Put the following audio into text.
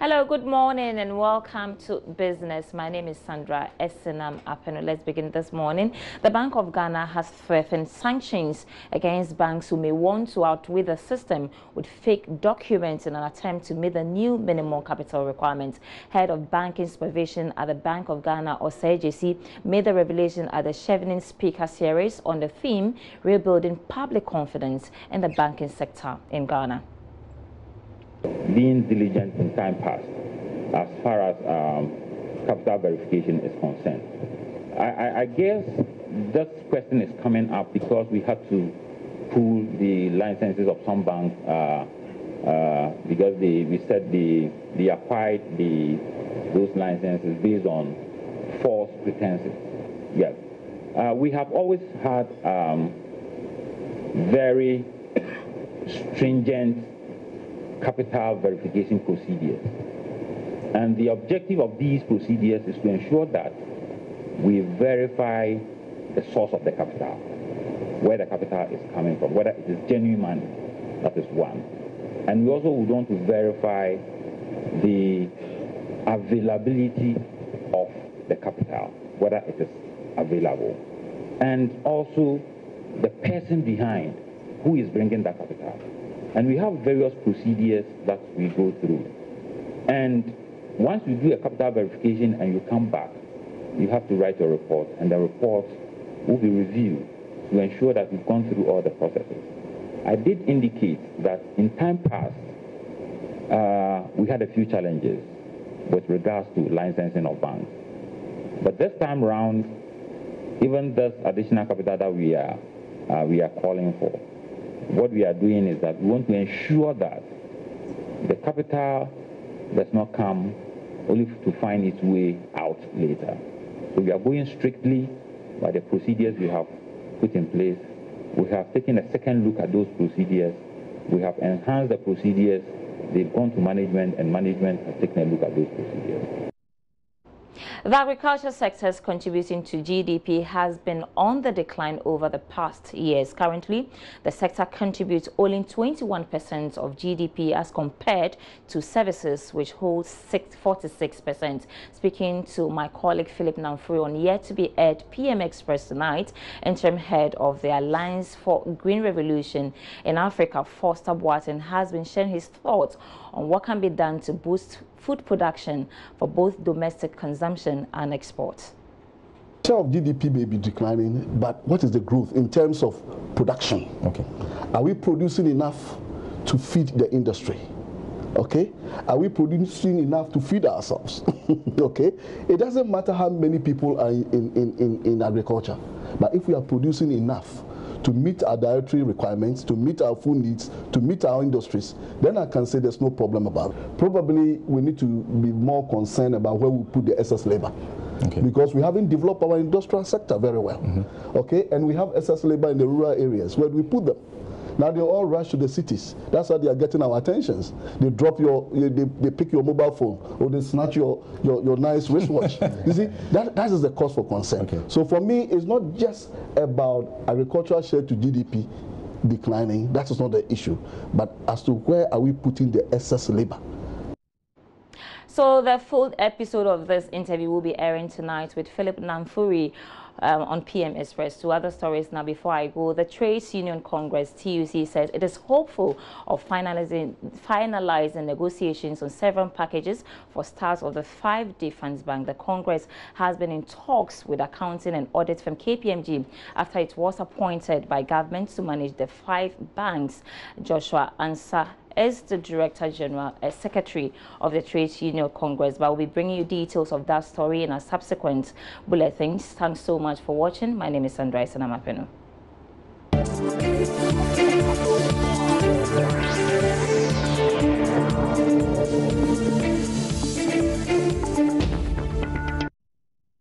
Hello, good morning and welcome to Business. My name is Sandra Esinam Apeno. Let's begin this morning. The Bank of Ghana has threatened sanctions against banks who may want to outwit the system with fake documents in an attempt to meet the new minimum capital requirements. Head of Banking Supervision at the Bank of Ghana, Osei made the revelation at the Chevening Speaker Series on the theme Rebuilding Public Confidence in the Banking Sector in Ghana. Being diligent in time past as far as capital verification is concerned. I guess this question is coming up because we had to pull the licenses of some banks because we said they acquired those licenses based on false pretenses. Yes. We have always had very stringent capital verification procedures. And the objective of these procedures is to ensure that we verify the source of the capital, where the capital is coming from, whether it is genuine money. That is one. And we also would want to verify the availability of the capital, whether it is available, and also the person behind who is bringing that capital. And we have various procedures that we go through. And once you do a capital verification and you come back, you have to write a report, and the report will be reviewed to ensure that we've gone through all the processes. I did indicate that in time past, we had a few challenges with regards to licensing of banks. But this time around, even this additional capital that we are calling for, what we are doing is that we want to ensure that the capital does not come only to find its way out later. So we are going strictly by the procedures we have put in place. We have taken a second look at those procedures. We have enhanced the procedures. They've gone to management, and management has taken a look at those procedures. The agriculture sector's contributing to GDP has been on the decline over the past years. Currently, the sector contributes only 21% of GDP as compared to services, which holds 46%. Speaking to my colleague Philip Namfuri on yet-to-be-aired PM Express tonight, interim head of the Alliance for Green Revolution in Africa, Foster Boateng, has been sharing his thoughts on what can be done to boost food production for both domestic consumption and exports. Share of GDP may be declining, but what is the growth in terms of production? Okay. Are we producing enough to feed the industry? Okay. Are we producing enough to feed ourselves? Okay. It doesn't matter how many people are in agriculture, but if we are producing enough to meet our dietary requirements, to meet our food needs, to meet our industries, then I can say there's no problem about it. Probably we need to be more concerned about where we put the excess labor. Okay. Because we haven't developed our industrial sector very well. Mm-hmm. Okay, and we have excess labor in the rural areas. Where do we put them? Now they all rush to the cities. That's why they are getting our attentions. They drop they pick your mobile phone, or they snatch your nice wristwatch. You see, that is the cause for concern. Okay. So for me, it's not just about agricultural share to GDP declining. That is not the issue. But as to where are we putting the excess labor? So the full episode of this interview will be airing tonight with Philip Namfuri on PM Express. Two other stories now before I go. The Trades Union Congress, TUC, says it is hopeful of finalizing negotiations on several packages for start of the 5D Funds Bank. The Congress has been in talks with accounting and audit firm KPMG after it was appointed by government to manage the 5 banks. Joshua Ansah is the Director General, Secretary of the Trades Union Congress, but we'll be bringing you details of that story in our subsequent bulletins. Thanks so much for watching. My name is Sandra Esinam Apeno.